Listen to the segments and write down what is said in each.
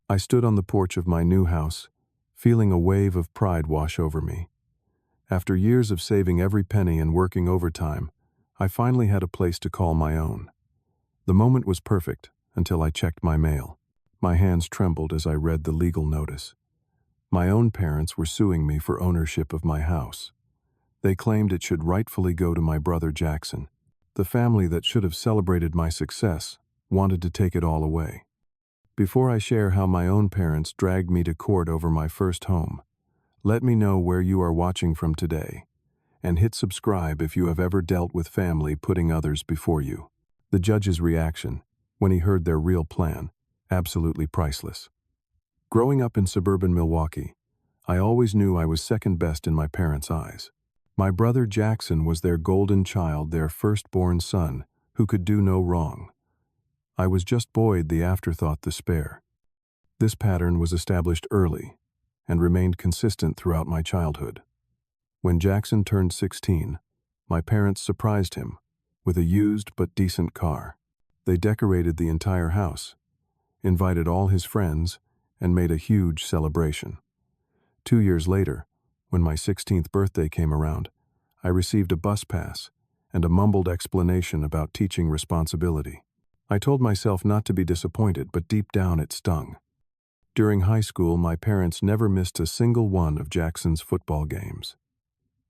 I stood on the porch of my new house, feeling a wave of pride wash over me. After years of saving every penny and working overtime, I finally had a place to call my own. The moment was perfect until I checked my mail. My hands trembled as I read the legal notice. My own parents were suing me for ownership of my house. They claimed it should rightfully go to my brother Jackson. The family that should have celebrated my success wanted to take it all away. Before I share how my own parents dragged me to court over my first home, let me know where you are watching from today, and hit subscribe if you have ever dealt with family putting others before you. The judge's reaction, when he heard their real plan, absolutely priceless. Growing up in suburban Milwaukee, I always knew I was second best in my parents' eyes. My brother Jackson was their golden child, their firstborn son, who could do no wrong. I was just Boyd, the afterthought, the spare. This pattern was established early and remained consistent throughout my childhood. When Jackson turned 16, my parents surprised him with a used but decent car. They decorated the entire house, invited all his friends, and made a huge celebration. 2 years later, when my 16th birthday came around, I received a bus pass and a mumbled explanation about teaching responsibility. I told myself not to be disappointed, but deep down it stung. During high school, my parents never missed a single one of Jackson's football games.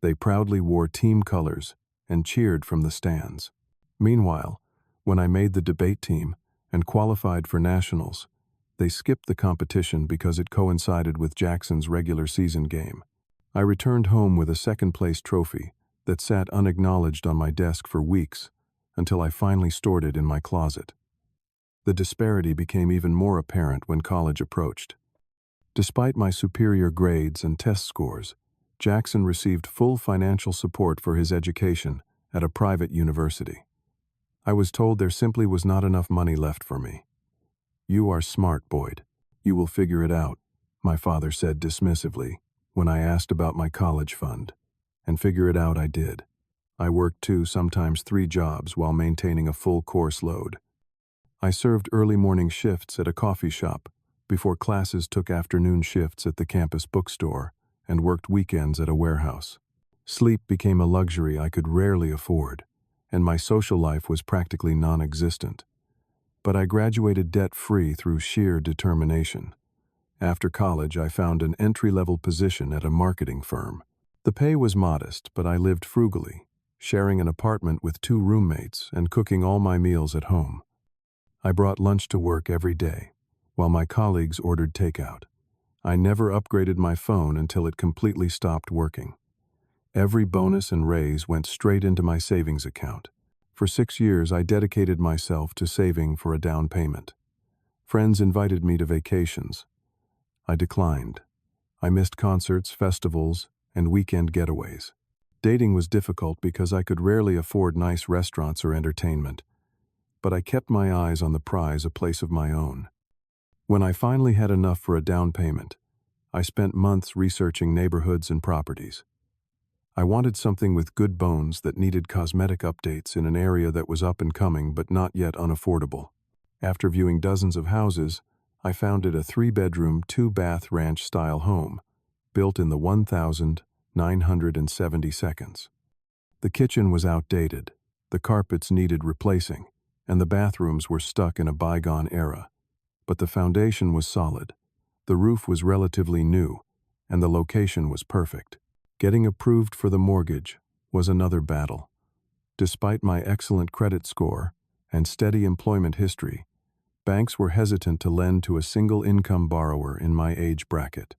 They proudly wore team colors and cheered from the stands. Meanwhile, when I made the debate team and qualified for nationals, they skipped the competition because it coincided with Jackson's regular season game. I returned home with a second-place trophy that sat unacknowledged on my desk for weeks until I finally stored it in my closet. The disparity became even more apparent when college approached. Despite my superior grades and test scores, Jackson received full financial support for his education at a private university. I was told there simply was not enough money left for me. "You are smart, Boyd. You will figure it out," my father said dismissively when I asked about my college fund. And figure it out I did. I worked 2, sometimes 3 jobs while maintaining a full course load. I served early morning shifts at a coffee shop before classes took afternoon shifts at the campus bookstore and worked weekends at a warehouse. Sleep became a luxury I could rarely afford, and my social life was practically non-existent. But I graduated debt-free through sheer determination. After college, I found an entry-level position at a marketing firm. The pay was modest, but I lived frugally, sharing an apartment with 2 roommates and cooking all my meals at home. I brought lunch to work every day, while my colleagues ordered takeout. I never upgraded my phone until it completely stopped working. Every bonus and raise went straight into my savings account. For 6 years, I dedicated myself to saving for a down payment. Friends invited me to vacations. I declined. I missed concerts, festivals, and weekend getaways. Dating was difficult because I could rarely afford nice restaurants or entertainment, but I kept my eyes on the prize, a place of my own. When I finally had enough for a down payment, I spent months researching neighborhoods and properties. I wanted something with good bones that needed cosmetic updates in an area that was up and coming but not yet unaffordable. After viewing dozens of houses, I found it a 3-bedroom, 2-bath ranch-style home, built in the 1972. The kitchen was outdated, the carpets needed replacing, and the bathrooms were stuck in a bygone era. But the foundation was solid, the roof was relatively new, and the location was perfect. Getting approved for the mortgage was another battle. Despite my excellent credit score and steady employment history, banks were hesitant to lend to a single-income borrower in my age bracket.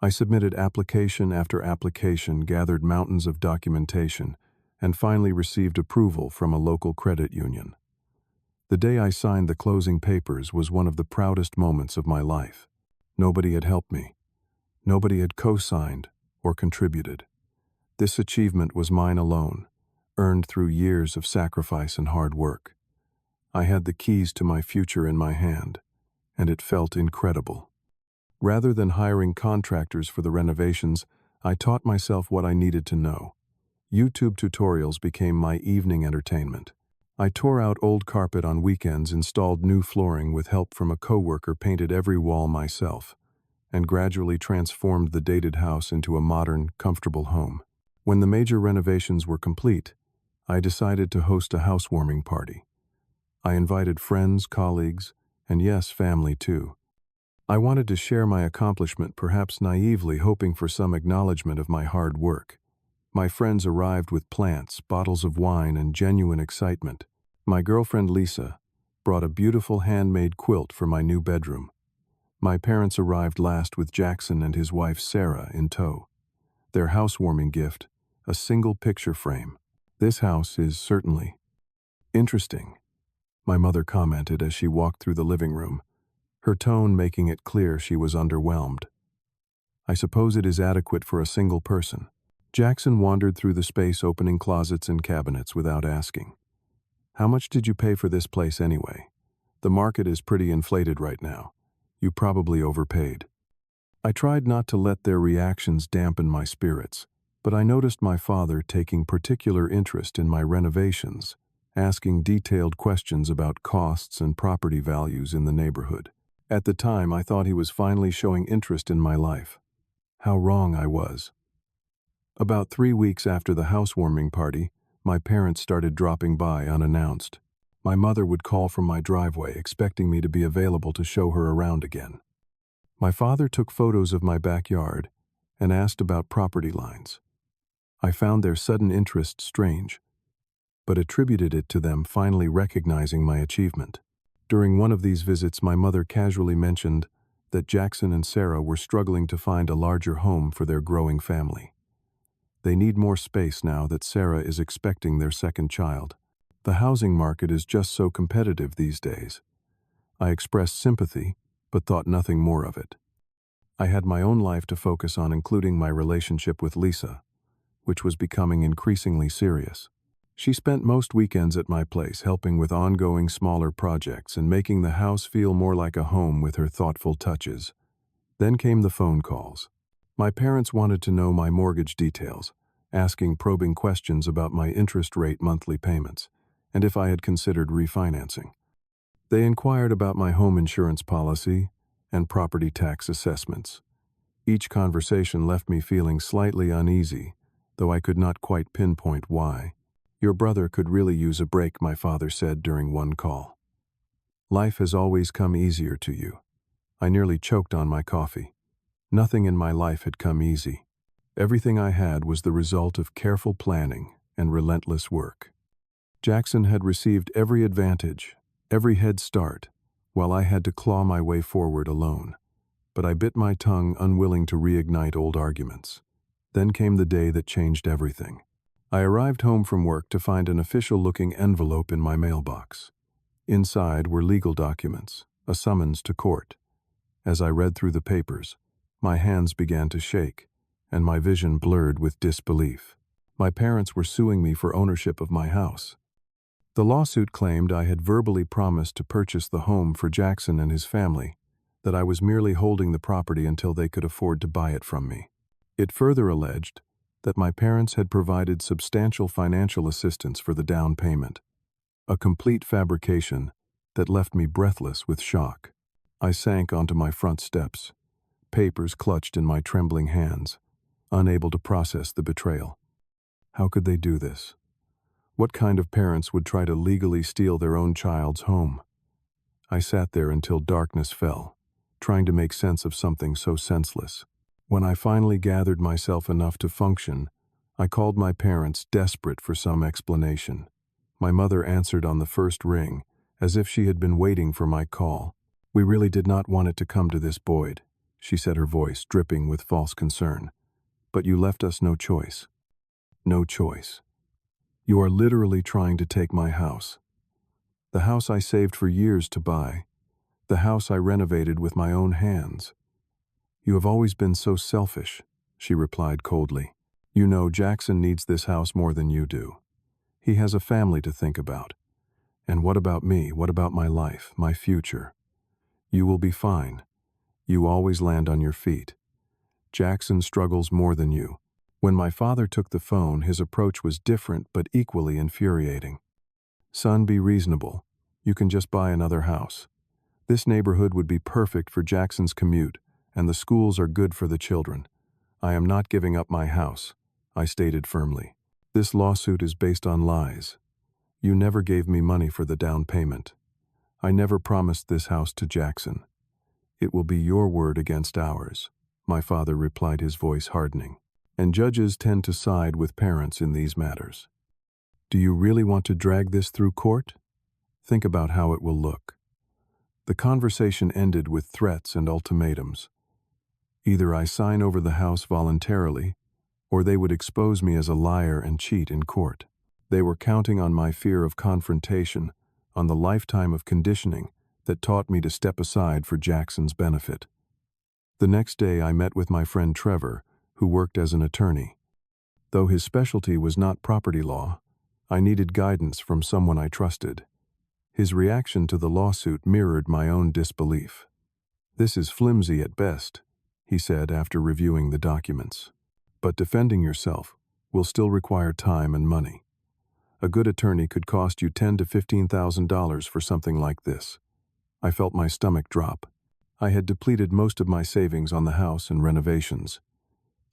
I submitted application after application, gathered mountains of documentation, and finally received approval from a local credit union. The day I signed the closing papers was one of the proudest moments of my life. Nobody had helped me. Nobody had co-signed or contributed. This achievement was mine alone, earned through years of sacrifice and hard work. I had the keys to my future in my hand, and it felt incredible. Rather than hiring contractors for the renovations, I taught myself what I needed to know. YouTube tutorials became my evening entertainment. I tore out old carpet on weekends, installed new flooring with help from a coworker, painted every wall myself, and gradually transformed the dated house into a modern, comfortable home. When the major renovations were complete, I decided to host a housewarming party. I invited friends, colleagues, and yes, family too. I wanted to share my accomplishment, perhaps naively hoping for some acknowledgement of my hard work. My friends arrived with plants, bottles of wine, and genuine excitement. My girlfriend Lisa brought a beautiful handmade quilt for my new bedroom. My parents arrived last with Jackson and his wife Sarah in tow. Their housewarming gift, a single picture frame. "This house is certainly interesting," my mother commented as she walked through the living room, her tone making it clear she was underwhelmed. "I suppose it is adequate for a single person." Jackson wandered through the space, opening closets and cabinets without asking. "How much did you pay for this place anyway? The market is pretty inflated right now. You probably overpaid." I tried not to let their reactions dampen my spirits, but I noticed my father taking particular interest in my renovations, asking detailed questions about costs and property values in the neighborhood. At the time, I thought he was finally showing interest in my life. How wrong I was. About 3 weeks after the housewarming party, my parents started dropping by unannounced. My mother would call from my driveway, expecting me to be available to show her around again. My father took photos of my backyard and asked about property lines. I found their sudden interest strange, but attributed it to them finally recognizing my achievement. During one of these visits, my mother casually mentioned that Jackson and Sarah were struggling to find a larger home for their growing family. They need more space now that Sarah is expecting their second child. The housing market is just so competitive these days. I expressed sympathy, but thought nothing more of it. I had my own life to focus on, including my relationship with Lisa, which was becoming increasingly serious. She spent most weekends at my place, helping with ongoing smaller projects and making the house feel more like a home with her thoughtful touches. Then came the phone calls. My parents wanted to know my mortgage details, asking probing questions about my interest rate, monthly payments, and if I had considered refinancing. They inquired about my home insurance policy and property tax assessments. Each conversation left me feeling slightly uneasy, though I could not quite pinpoint why. "Your brother could really use a break," my father said during one call. "Life has always come easier to you." I nearly choked on my coffee. Nothing in my life had come easy. Everything I had was the result of careful planning and relentless work. Jackson had received every advantage, every head start, while I had to claw my way forward alone. But I bit my tongue, unwilling to reignite old arguments. Then came the day that changed everything. I arrived home from work to find an official-looking envelope in my mailbox. Inside were legal documents, a summons to court. As I read through the papers, my hands began to shake, and my vision blurred with disbelief. My parents were suing me for ownership of my house. The lawsuit claimed I had verbally promised to purchase the home for Jackson and his family, that I was merely holding the property until they could afford to buy it from me. It further alleged that my parents had provided substantial financial assistance for the down payment, a complete fabrication that left me breathless with shock. I sank onto my front steps, papers clutched in my trembling hands, unable to process the betrayal. How could they do this? What kind of parents would try to legally steal their own child's home? I sat there until darkness fell, trying to make sense of something so senseless. When I finally gathered myself enough to function, I called my parents, desperate for some explanation. My mother answered on the first ring, as if she had been waiting for my call. "We really did not want it to come to this, Boyd," she said, her voice dripping with false concern. "But you left us no choice." "No choice. You are literally trying to take my house. The house I saved for years to buy. The house I renovated with my own hands." "You have always been so selfish," she replied coldly. "You know Jackson needs this house more than you do. He has a family to think about. And what about me? What about my life, my future? You will be fine. You always land on your feet. Jackson struggles more than you." When my father took the phone, his approach was different but equally infuriating. "Son, be reasonable. You can just buy another house. This neighborhood would be perfect for Jackson's commute, and the schools are good for the children. I am not giving up my house," I stated firmly. "This lawsuit is based on lies. You never gave me money for the down payment. I never promised this house to Jackson. It will be your word against ours," my father replied, his voice hardening. And judges tend to side with parents in these matters. "Do you really want to drag this through court? Think about how it will look." The conversation ended with threats and ultimatums. Either I sign over the house voluntarily, or they would expose me as a liar and cheat in court. They were counting on my fear of confrontation, on the lifetime of conditioning that taught me to step aside for Jackson's benefit. The next day I met with my friend Trevor, who worked as an attorney. Though his specialty was not property law, I needed guidance from someone I trusted. His reaction to the lawsuit mirrored my own disbelief. "This is flimsy at best," he said after reviewing the documents. "But defending yourself will still require time and money. A good attorney could cost you $10,000 to $15,000 for something like this." I felt my stomach drop. I had depleted most of my savings on the house and renovations.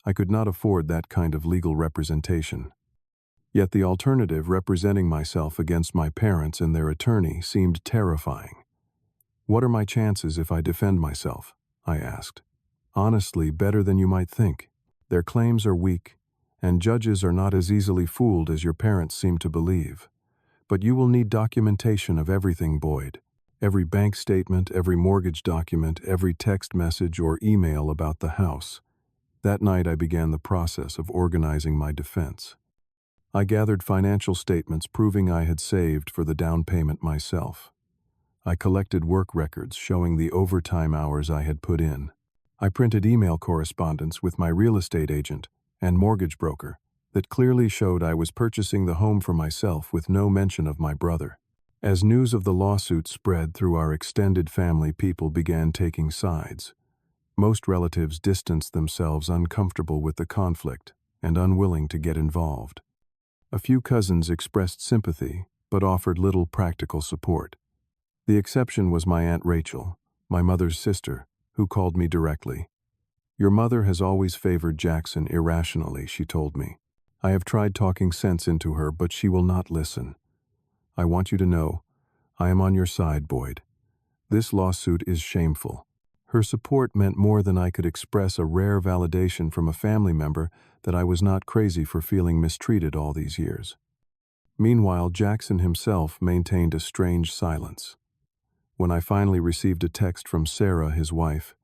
I could not afford that kind of legal representation. Yet the alternative, representing myself against my parents and their attorney, seemed terrifying. "What are my chances if I defend myself?" I asked. "Honestly, better than you might think. Their claims are weak, and judges are not as easily fooled as your parents seem to believe. But you will need documentation of everything, Boyd. Every bank statement, every mortgage document, every text message or email about the house." That night I began the process of organizing my defense. I gathered financial statements proving I had saved for the down payment myself. I collected work records showing the overtime hours I had put in. I printed email correspondence with my real estate agent and mortgage broker that clearly showed I was purchasing the home for myself with no mention of my brother. As news of the lawsuit spread through our extended family, people began taking sides. Most relatives distanced themselves, uncomfortable with the conflict and unwilling to get involved. A few cousins expressed sympathy but offered little practical support. The exception was my Aunt Rachel, my mother's sister, who called me directly. "Your mother has always favored Jackson irrationally," she told me. "I have tried talking sense into her, but she will not listen. I want you to know, I am on your side, Boyd. This lawsuit is shameful." Her support meant more than I could express, a rare validation from a family member that I was not crazy for feeling mistreated all these years. Meanwhile, Jackson himself maintained a strange silence. When I finally received a text from Sarah, his wife,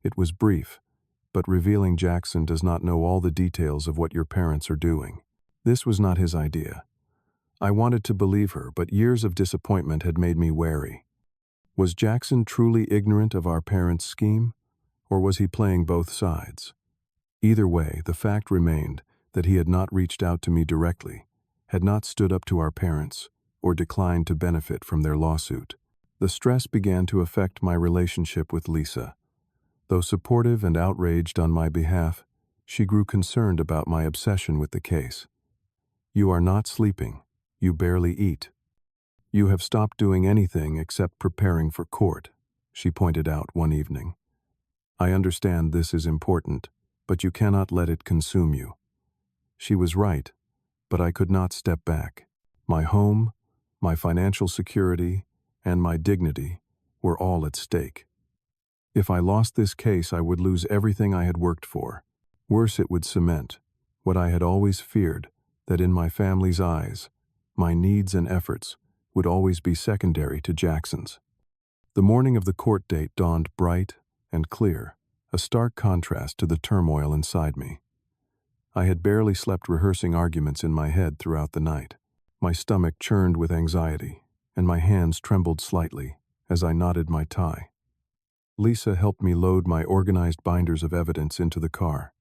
it was brief, but revealing Jackson does not know all the details of what your parents are doing. This was not his idea. I wanted to believe her, but years of disappointment had made me wary. Was Jackson truly ignorant of our parents' scheme, or was he playing both sides? Either way, the fact remained that he had not reached out to me directly, had not stood up to our parents, or declined to benefit from their lawsuit. The stress began to affect my relationship with Lisa. Though supportive and outraged on my behalf, she grew concerned about my obsession with the case. "You are not sleeping. You barely eat. You have stopped doing anything except preparing for court," she pointed out one evening. "I understand this is important, but you cannot let it consume you." She was right, but I could not step back. My home, my financial security, and my dignity were all at stake. If I lost this case, I would lose everything I had worked for. Worse, it would cement what I had always feared, that in my family's eyes, my needs and efforts would always be secondary to Jackson's. The morning of the court date dawned bright and clear, a stark contrast to the turmoil inside me. I had barely slept, rehearsing arguments in my head throughout the night. My stomach churned with anxiety, and my hands trembled slightly as I knotted my tie. Lisa helped me load my organized binders of evidence into the car.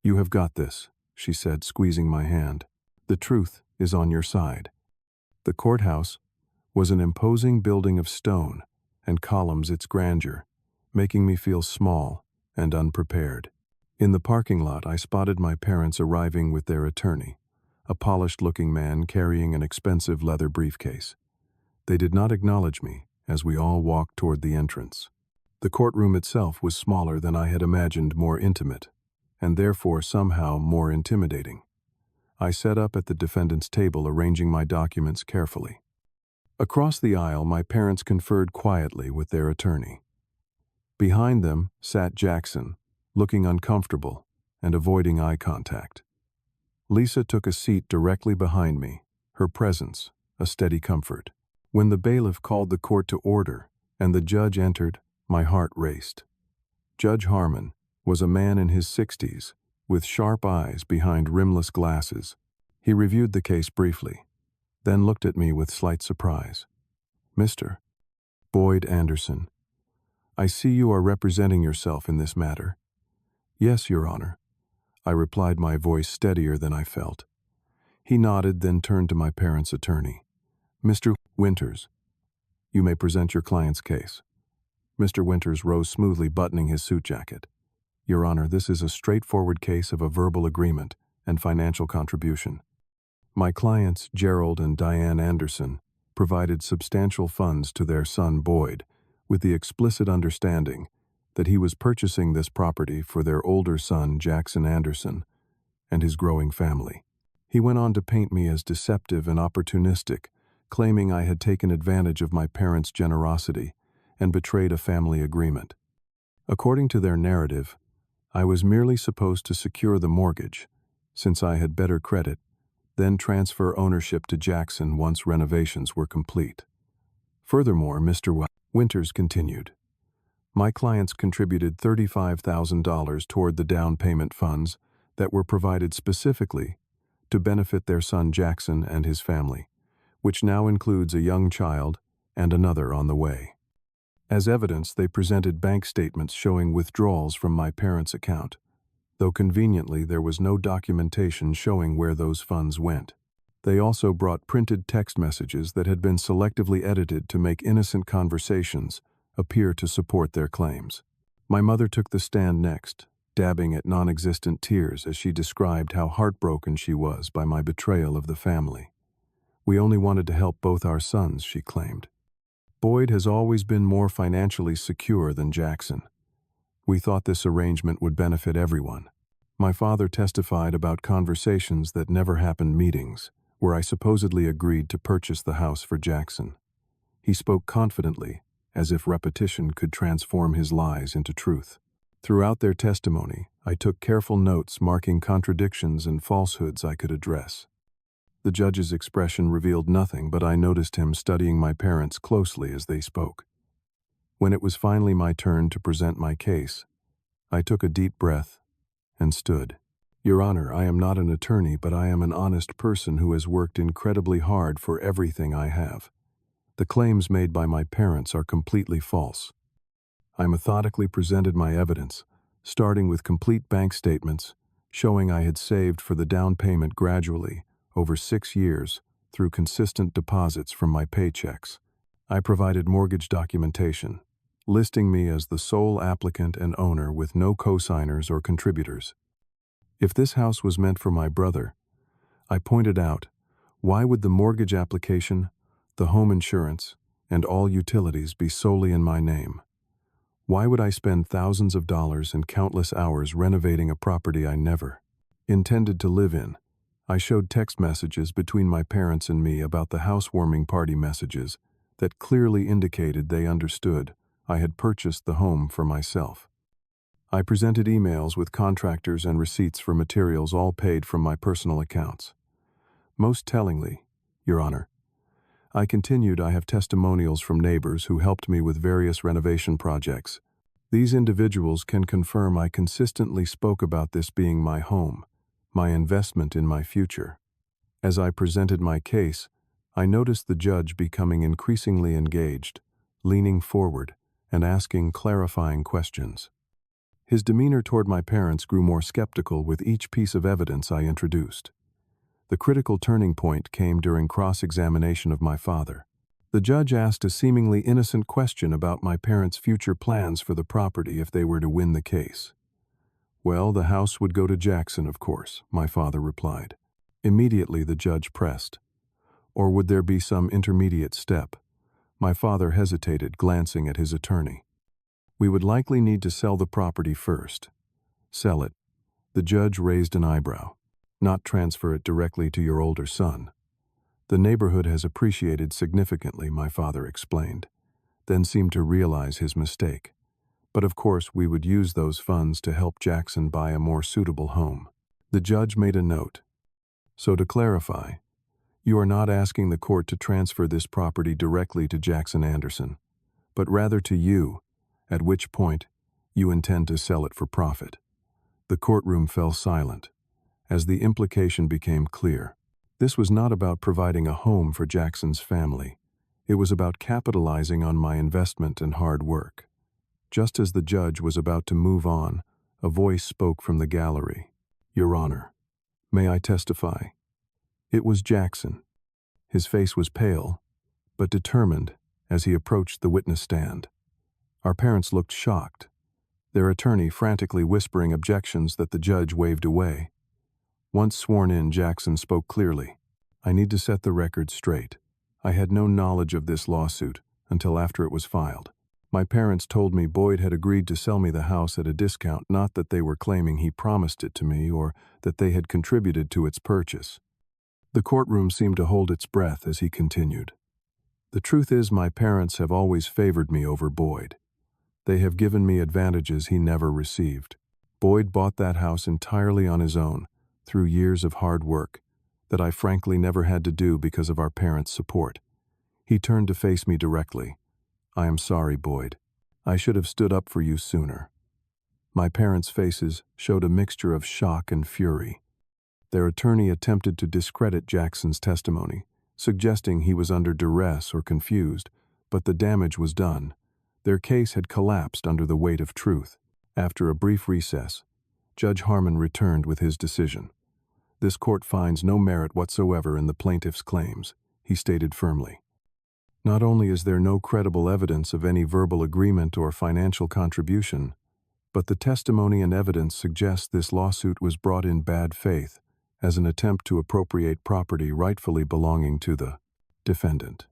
"You have got this," she said, squeezing my hand. "The truth is on your side." The courthouse was an imposing building of stone and columns, its grandeur making me feel small and unprepared. In the parking lot, I spotted my parents arriving with their attorney, a polished-looking man carrying an expensive leather briefcase. They did not acknowledge me as we all walked toward the entrance. The courtroom itself was smaller than I had imagined, more intimate, and therefore somehow more intimidating. I sat up at the defendant's table, arranging my documents carefully. Across the aisle, my parents conferred quietly with their attorney. Behind them sat Jackson, looking uncomfortable and avoiding eye contact. Lisa took a seat directly behind me, her presence a steady comfort. When the bailiff called the court to order and the judge entered, my heart raced. Judge Harmon was a man in his 60s, with sharp eyes behind rimless glasses. He reviewed the case briefly, then looked at me with slight surprise. "Mr. Boyd Anderson, I see you are representing yourself in this matter." "Yes, Your Honor," I replied, my voice steadier than I felt. He nodded, then turned to my parents' attorney. "Mr. Winters, you may present your client's case." Mr. Winters rose smoothly, buttoning his suit jacket. "Your Honor, this is a straightforward case of a verbal agreement and financial contribution. My clients, Gerald and Diane Anderson, provided substantial funds to their son Boyd, with the explicit understanding that he was purchasing this property for their older son, Jackson Anderson, and his growing family." He went on to paint me as deceptive and opportunistic, claiming I had taken advantage of my parents' generosity and betrayed a family agreement. According to their narrative, I was merely supposed to secure the mortgage, since I had better credit, then transfer ownership to Jackson once renovations were complete. Furthermore, Mr. Winters continued, my clients contributed $35,000 toward the down payment funds that were provided specifically to benefit their son Jackson and his family, which now includes a young child and another on the way. As evidence, they presented bank statements showing withdrawals from my parents' account, though conveniently there was no documentation showing where those funds went. They also brought printed text messages that had been selectively edited to make innocent conversations appear to support their claims. My mother took the stand next, dabbing at non-existent tears as she described how heartbroken she was by my betrayal of the family. "We only wanted to help both our sons," she claimed. "Boyd has always been more financially secure than Jackson. We thought this arrangement would benefit everyone." My father testified about conversations that never happened, meetings where I supposedly agreed to purchase the house for Jackson. He spoke confidently, as if repetition could transform his lies into truth. Throughout their testimony, I took careful notes marking contradictions and falsehoods I could address. The judge's expression revealed nothing, but I noticed him studying my parents closely as they spoke. When it was finally my turn to present my case, I took a deep breath and stood. "Your Honor, I am not an attorney, but I am an honest person who has worked incredibly hard for everything I have. The claims made by my parents are completely false." I methodically presented my evidence, starting with complete bank statements showing I had saved for the down payment gradually over 6 years through consistent deposits from my paychecks. I provided mortgage documentation, listing me as the sole applicant and owner with no co-signers or contributors. If this house was meant for my brother, I pointed out, why would the mortgage application, the home insurance, and all utilities be solely in my name? Why would I spend thousands of dollars and countless hours renovating a property I never intended to live in? I showed text messages between my parents and me about the housewarming party messages that clearly indicated they understood I had purchased the home for myself. I presented emails with contractors and receipts for materials all paid from my personal accounts. Most tellingly, Your Honor, I continued, I have testimonials from neighbors who helped me with various renovation projects. These individuals can confirm I consistently spoke about this being my home, my investment in my future. As I presented my case, I noticed the judge becoming increasingly engaged, leaning forward and asking clarifying questions. His demeanor toward my parents grew more skeptical with each piece of evidence I introduced. The critical turning point came during cross-examination of my father. The judge asked a seemingly innocent question about my parents' future plans for the property if they were to win the case. "Well, the house would go to Jackson, of course," my father replied. Immediately the judge pressed. Or would there be some intermediate step? My father hesitated, glancing at his attorney. We would likely need to sell the property first. Sell it. The judge raised an eyebrow. Not transfer it directly to your older son. The neighborhood has appreciated significantly, my father explained, then seemed to realize his mistake. But of course we would use those funds to help Jackson buy a more suitable home. The judge made a note. So to clarify, you are not asking the court to transfer this property directly to Jackson Anderson, but rather to you, at which point you intend to sell it for profit. The courtroom fell silent, as the implication became clear. This was not about providing a home for Jackson's family. It was about capitalizing on my investment and hard work. Just as the judge was about to move on, a voice spoke from the gallery. Your Honor, may I testify? It was Jackson. His face was pale, but determined as he approached the witness stand. Our parents looked shocked, their attorney frantically whispering objections that the judge waved away. Once sworn in, Jackson spoke clearly. I need to set the record straight. I had no knowledge of this lawsuit until after it was filed. My parents told me Boyd had agreed to sell me the house at a discount, not that they were claiming he promised it to me or that they had contributed to its purchase. The courtroom seemed to hold its breath as he continued. The truth is, my parents have always favored me over Boyd. They have given me advantages he never received. Boyd bought that house entirely on his own, through years of hard work, that I frankly never had to do because of our parents' support. He turned to face me directly. I am sorry, Boyd. I should have stood up for you sooner. My parents' faces showed a mixture of shock and fury. Their attorney attempted to discredit Jackson's testimony, suggesting he was under duress or confused, but the damage was done. Their case had collapsed under the weight of truth. After a brief recess, Judge Harmon returned with his decision. This court finds no merit whatsoever in the plaintiff's claims, he stated firmly. Not only is there no credible evidence of any verbal agreement or financial contribution, but the testimony and evidence suggest this lawsuit was brought in bad faith as an attempt to appropriate property rightfully belonging to the defendant.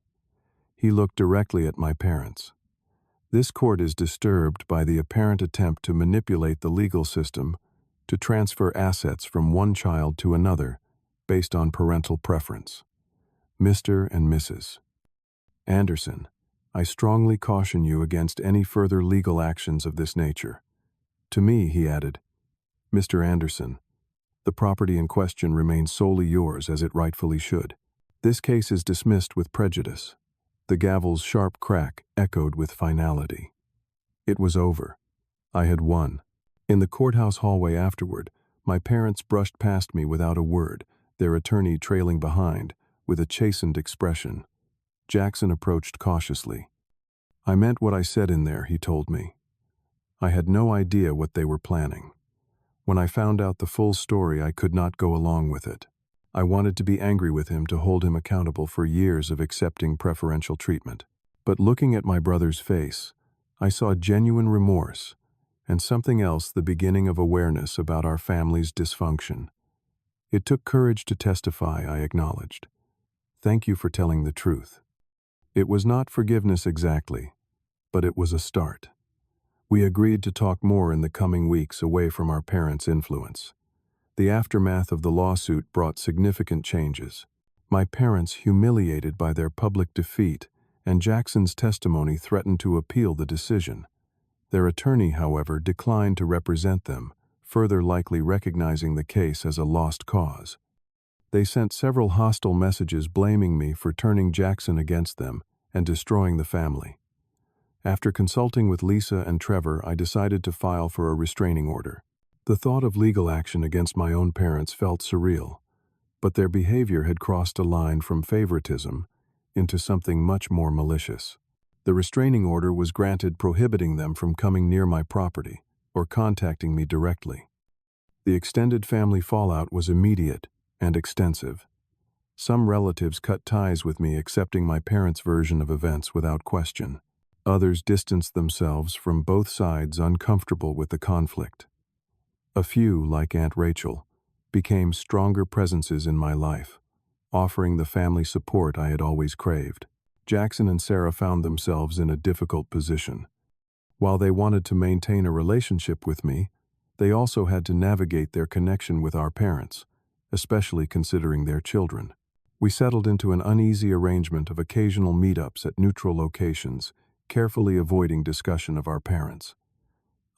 He looked directly at my parents. This court is disturbed by the apparent attempt to manipulate the legal system to transfer assets from one child to another based on parental preference. Mr. and Mrs. Anderson, I strongly caution you against any further legal actions of this nature. To me, he added, Mr. Anderson, the property in question remains solely yours as it rightfully should. This case is dismissed with prejudice. The gavel's sharp crack echoed with finality. It was over. I had won. In the courthouse hallway afterward, my parents brushed past me without a word, their attorney trailing behind, with a chastened expression. Jackson approached cautiously. I meant what I said in there, he told me. I had no idea what they were planning. When I found out the full story, I could not go along with it. I wanted to be angry with him to hold him accountable for years of accepting preferential treatment. But looking at my brother's face, I saw genuine remorse, and something else, the beginning of awareness about our family's dysfunction. It took courage to testify, I acknowledged. Thank you for telling the truth. It was not forgiveness exactly, but it was a start. We agreed to talk more in the coming weeks away from our parents' influence. The aftermath of the lawsuit brought significant changes. My parents, humiliated by their public defeat, and Jackson's testimony, threatened to appeal the decision. Their attorney, however, declined to represent them, further likely recognizing the case as a lost cause. They sent several hostile messages blaming me for turning Jackson against them and destroying the family. After consulting with Lisa and Trevor, I decided to file for a restraining order. The thought of legal action against my own parents felt surreal, but their behavior had crossed a line from favoritism into something much more malicious. The restraining order was granted, prohibiting them from coming near my property or contacting me directly. The extended family fallout was immediate and extensive. Some relatives cut ties with me, accepting my parents' version of events without question. Others distanced themselves from both sides, uncomfortable with the conflict. A few, like Aunt Rachel, became stronger presences in my life, offering the family support I had always craved. Jackson and Sarah found themselves in a difficult position. While they wanted to maintain a relationship with me, they also had to navigate their connection with our parents, especially considering their children. We settled into an uneasy arrangement of occasional meetups at neutral locations, carefully avoiding discussion of our parents.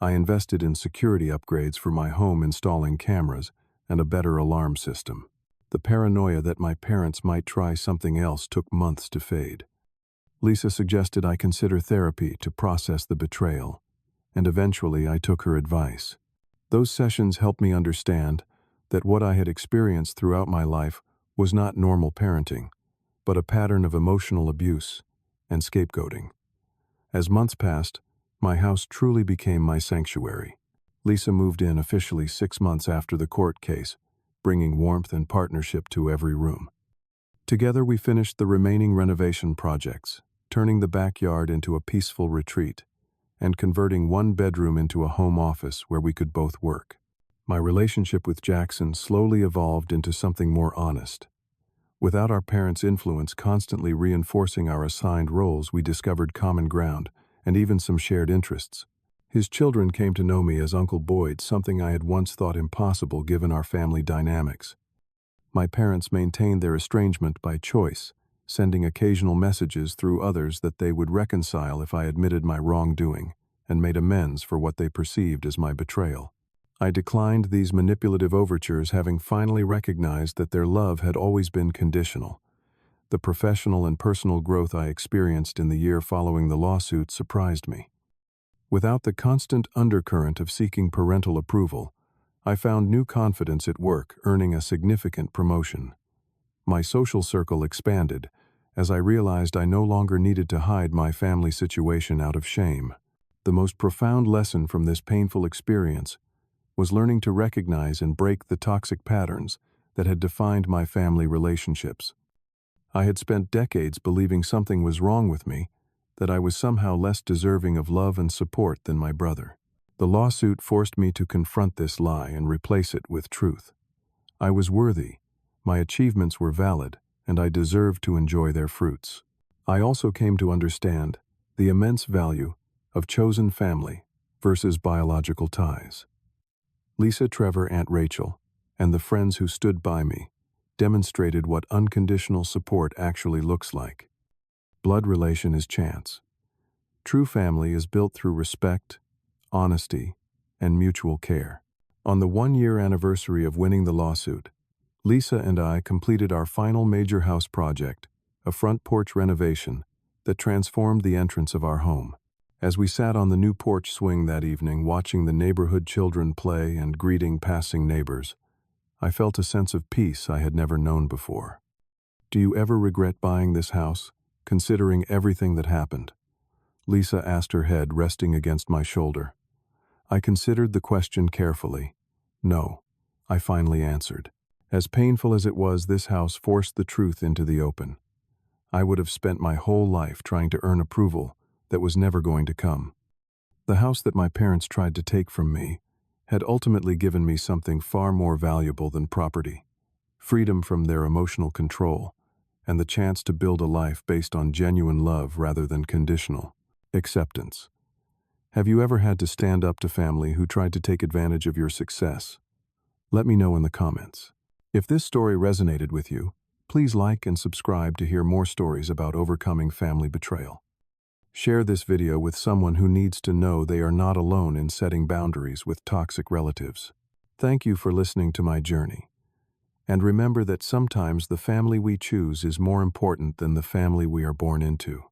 I invested in security upgrades for my home, installing cameras and a better alarm system. The paranoia that my parents might try something else took months to fade. Lisa suggested I consider therapy to process the betrayal, and eventually I took her advice. Those sessions helped me understand that what I had experienced throughout my life was not normal parenting, but a pattern of emotional abuse and scapegoating. As months passed, my house truly became my sanctuary. Lisa moved in officially 6 months after the court case, bringing warmth and partnership to every room. Together we finished the remaining renovation projects, turning the backyard into a peaceful retreat, and converting one bedroom into a home office where we could both work. My relationship with Jackson slowly evolved into something more honest. Without our parents' influence constantly reinforcing our assigned roles, we discovered common ground and even some shared interests. His children came to know me as Uncle Boyd, something I had once thought impossible given our family dynamics. My parents maintained their estrangement by choice, sending occasional messages through others that they would reconcile if I admitted my wrongdoing and made amends for what they perceived as my betrayal. I declined these manipulative overtures, having finally recognized that their love had always been conditional. The professional and personal growth I experienced in the year following the lawsuit surprised me. Without the constant undercurrent of seeking parental approval, I found new confidence at work, earning a significant promotion. My social circle expanded as I realized I no longer needed to hide my family situation out of shame. The most profound lesson from this painful experience was learning to recognize and break the toxic patterns that had defined my family relationships. I had spent decades believing something was wrong with me, that I was somehow less deserving of love and support than my brother. The lawsuit forced me to confront this lie and replace it with truth. I was worthy, my achievements were valid, and I deserved to enjoy their fruits. I also came to understand the immense value of chosen family versus biological ties. Lisa, Trevor, Aunt Rachel, and the friends who stood by me demonstrated what unconditional support actually looks like. Blood relation is chance. True family is built through respect, honesty, and mutual care. On the 1-year anniversary of winning the lawsuit, Lisa and I completed our final major house project, a front porch renovation that transformed the entrance of our home. As we sat on the new porch swing that evening, watching the neighborhood children play and greeting passing neighbors, I felt a sense of peace I had never known before. Do you ever regret buying this house, considering everything that happened? Lisa asked, her head resting against my shoulder. I considered the question carefully. No, I finally answered. As painful as it was, this house forced the truth into the open. I would have spent my whole life trying to earn approval that was never going to come. The house that my parents tried to take from me had ultimately given me something far more valuable than property: freedom from their emotional control, and the chance to build a life based on genuine love rather than conditional acceptance. Have you ever had to stand up to family who tried to take advantage of your success? Let me know in the comments. If this story resonated with you, please like and subscribe to hear more stories about overcoming family betrayal. Share this video with someone who needs to know they are not alone in setting boundaries with toxic relatives. Thank you for listening to my journey. And remember that sometimes the family we choose is more important than the family we are born into.